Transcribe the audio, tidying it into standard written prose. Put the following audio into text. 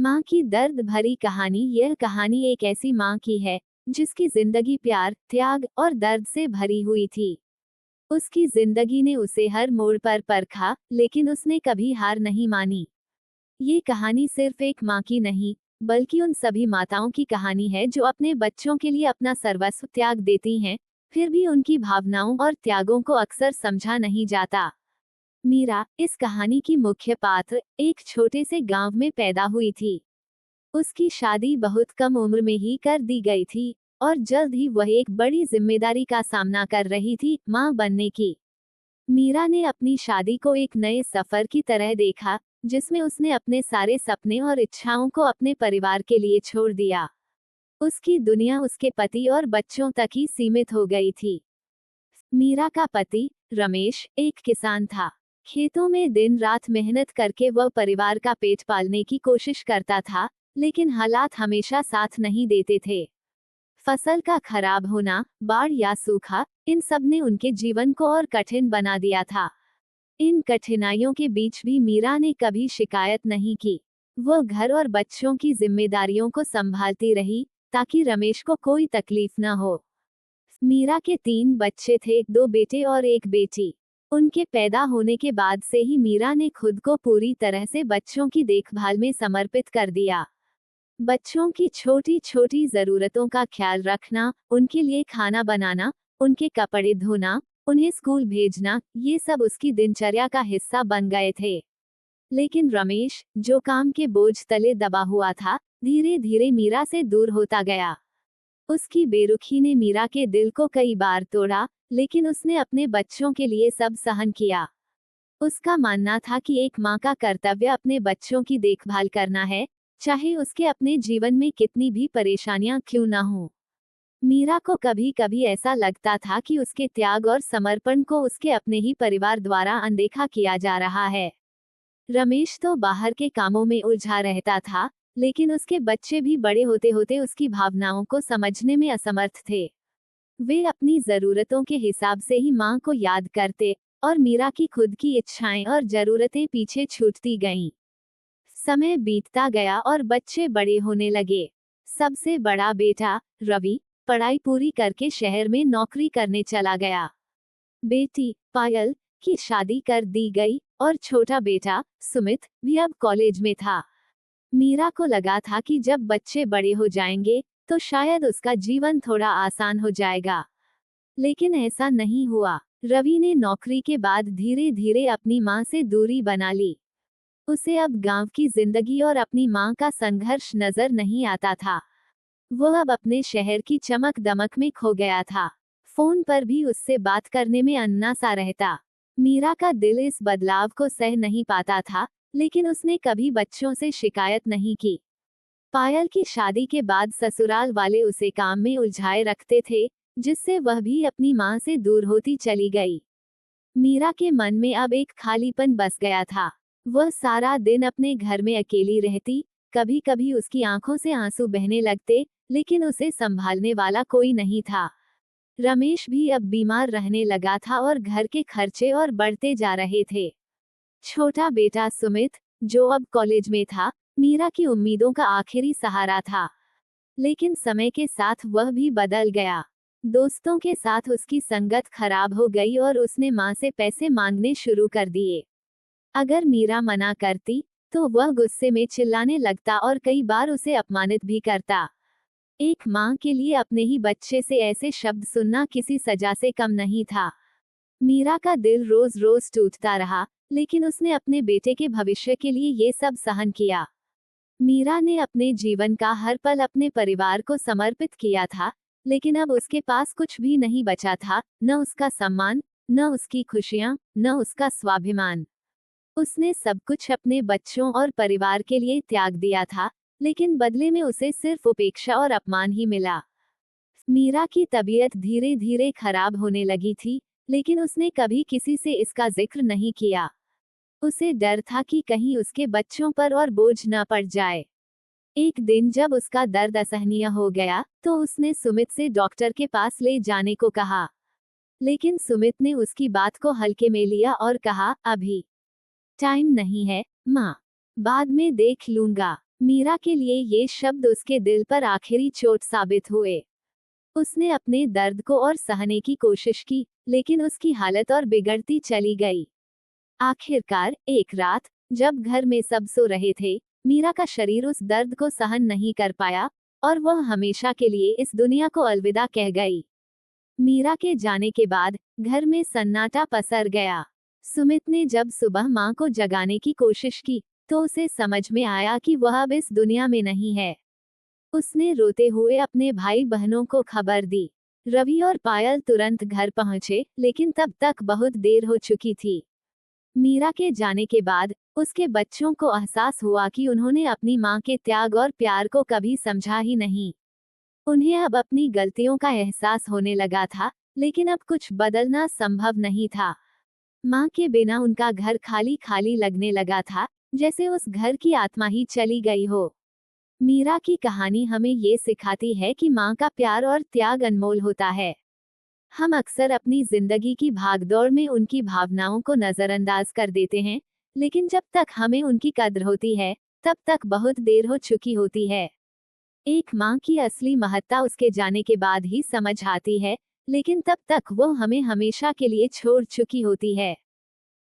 माँ की दर्द भरी कहानी। यह कहानी एक ऐसी माँ की है जिसकी जिंदगी प्यार, त्याग और दर्द से भरी हुई थी। उसकी जिंदगी ने उसे हर मोड़ पर परखा, लेकिन उसने कभी हार नहीं मानी। ये कहानी सिर्फ एक माँ की नहीं, बल्कि उन सभी माताओं की कहानी है जो अपने बच्चों के लिए अपना सर्वस्व त्याग देती हैं, फिर भी उनकी भावनाओं और त्यागों को अक्सर समझा नहीं जाता। मीरा, इस कहानी की मुख्य पात्र, एक छोटे से गांव में पैदा हुई थी। उसकी शादी बहुत कम उम्र में ही कर दी गई थी और जल्द ही वह एक बड़ी जिम्मेदारी का सामना कर रही थी, मां बनने की। मीरा ने अपनी शादी को एक नए सफर की तरह देखा, जिसमें उसने अपने सारे सपने और इच्छाओं को अपने परिवार के लिए छोड़ दिया। उसकी दुनिया उसके पति और बच्चों तक ही सीमित हो गई थी। मीरा का पति रमेश एक किसान था। खेतों में दिन रात मेहनत करके वह परिवार का पेट पालने की कोशिश करता था, लेकिन हालात हमेशा साथ नहीं देते थे। फसल का खराब होना, बाढ़ या सूखा, इन सब ने उनके जीवन को और कठिन बना दिया था। इन कठिनाइयों के बीच भी मीरा ने कभी शिकायत नहीं की। वो घर और बच्चों की जिम्मेदारियों को संभालती रही, ताकि रमेश को कोई तकलीफ न हो। मीरा के 3 बच्चे थे, 2 बेटे और 1 बेटी। उनके पैदा होने के बाद से ही मीरा ने खुद को पूरी तरह से बच्चों की देखभाल में समर्पित कर दिया। बच्चों की छोटी छोटी जरूरतों का ख्याल रखना, उनके लिए खाना बनाना, उनके कपड़े धोना, उन्हें स्कूल भेजना, ये सब उसकी दिनचर्या का हिस्सा बन गए थे। लेकिन रमेश, जो काम के बोझ तले दबा हुआ था, धीरे धीरे मीरा से दूर होता गया। उसकी बेरुखी ने मीरा के दिल को कई बार तोड़ा, लेकिन उसने अपने बच्चों के लिए सब सहन किया। उसका मानना था कि एक माँ का कर्तव्य अपने बच्चों की देखभाल करना है, चाहे उसके अपने जीवन में कितनी भी परेशानियां क्यों न हो। मीरा को कभी कभी ऐसा लगता था कि उसके त्याग और समर्पण को उसके अपने ही परिवार द्वारा अनदेखा किया जा रहा है। रमेश तो बाहर के कामों में उलझा रहता था, लेकिन उसके बच्चे भी बड़े होते होते उसकी भावनाओं को समझने में असमर्थ थे। वे अपनी जरूरतों के हिसाब से ही माँ को याद करते, और मीरा की खुद की इच्छाएं और जरूरतें पीछे छूटती गईं। समय बीतता गया और बच्चे बड़े होने लगे। सबसे बड़ा बेटा रवि पढ़ाई पूरी करके शहर में नौकरी करने चला गया। बेटी पायल की शादी कर दी गई और छोटा बेटा सुमित भी अब कॉलेज में था। मीरा को लगा था कि जब बच्चे बड़े हो जाएंगे तो शायद उसका जीवन थोड़ा आसान हो जाएगा, लेकिन ऐसा नहीं हुआ। रवि ने नौकरी के बाद धीरे धीरे अपनी माँ से दूरी बना ली। उसे अब गांव की जिंदगी और अपनी माँ का संघर्ष नजर नहीं आता था। वो अब अपने शहर की चमक दमक में खो गया था। फोन पर भी उससे बात करने में अन्ना सा रहता। मीरा का दिल इस बदलाव को सह नहीं पाता था, लेकिन उसने कभी बच्चों से शिकायत नहीं की। पायल की शादी के बाद ससुराल वाले उसे काम में उलझाए रखते थे, जिससे वह भी अपनी माँ से दूर होती चली गई। मीरा के मन में अब एक खालीपन बस गया था। वह सारा दिन अपने घर में अकेली रहती, कभी कभी उसकी आंखों से आंसू बहने लगते, लेकिन उसे संभालने वाला कोई नहीं था। रमेश भी अब बीमार रहने लगा था और घर के खर्चे और बढ़ते जा रहे थे। छोटा बेटा सुमित, जो अब कॉलेज में था, मीरा की उम्मीदों का आखिरी सहारा था। लेकिन समय के साथ वह भी बदल गया। दोस्तों के साथ उसकी संगत खराब हो गई और उसने माँ से पैसे मांगने शुरू कर दिए। अगर मीरा मना करती, तो वह गुस्से में चिल्लाने लगता और कई बार उसे अपमानित भी करता। एक माँ के लिए अपने ही बच्चे से ऐसे शब्द सुनना किसी सजा से कम नहीं था। मीरा का दिल रोज रोज टूटता रहा, लेकिन उसने अपने बेटे के भविष्य के लिए ये सब सहन किया। मीरा ने अपने जीवन का हर पल अपने परिवार को समर्पित किया था, लेकिन अब उसके पास कुछ भी नहीं बचा था, न उसका सम्मान, न उसकी खुशियां, न उसका स्वाभिमान। उसने सब कुछ अपने बच्चों और परिवार के लिए त्याग दिया था, लेकिन बदले में उसे सिर्फ उपेक्षा और अपमान ही मिला। मीरा की तबीयत धीरे धीरे खराब होने लगी थी, लेकिन उसने कभी किसी से इसका जिक्र नहीं किया। उसे डर था कि कहीं उसके बच्चों पर और बोझ न पड़ जाए। एक दिन जब उसका दर्द असहनीय हो गया, तो उसने सुमित से डॉक्टर के पास ले जाने को कहा। लेकिन सुमित ने उसकी बात को हल्के में लिया और कहा, अभी टाइम नहीं है माँ, बाद में देख लूंगा। मीरा के लिए ये शब्द उसके दिल पर आखिरी चोट साबित हुए। उसने अपने दर्द को और सहने की कोशिश की, लेकिन उसकी हालत और बिगड़ती चली गई। आखिरकार एक रात, जब घर में सब सो रहे थे, मीरा का शरीर उस दर्द को सहन नहीं कर पाया और वह हमेशा के लिए इस दुनिया को अलविदा कह गई। मीरा के जाने के बाद घर में सन्नाटा पसर गया। सुमित ने जब सुबह मां को जगाने की कोशिश की, तो उसे समझ में आया कि वह अब इस दुनिया में नहीं है। उसने रोते हुए अपने भाई बहनों को खबर दी। रवि और पायल तुरंत घर पहुंचे, लेकिन तब तक बहुत देर हो चुकी थी। मीरा के जाने के बाद उसके बच्चों को एहसास हुआ कि उन्होंने अपनी मां के त्याग और प्यार को कभी समझा ही नहीं। उन्हें अब अपनी गलतियों का एहसास होने लगा था, लेकिन अब कुछ बदलना संभव नहीं था। मां के बिना उनका घर खाली खाली लगने लगा था, जैसे उस घर की आत्मा ही चली गई हो। मीरा की कहानी हमें ये सिखाती है कि मां का प्यार और त्याग अनमोल होता है। हम अक्सर अपनी जिंदगी की भागदौड़ में उनकी भावनाओं को नजरअंदाज कर देते हैं, लेकिन जब तक हमें उनकी कद्र होती है, तब तक बहुत देर हो चुकी होती है। एक मां की असली महत्ता उसके जाने के बाद ही समझ आती है, लेकिन तब तक वो हमें हमेशा के लिए छोड़ चुकी होती है।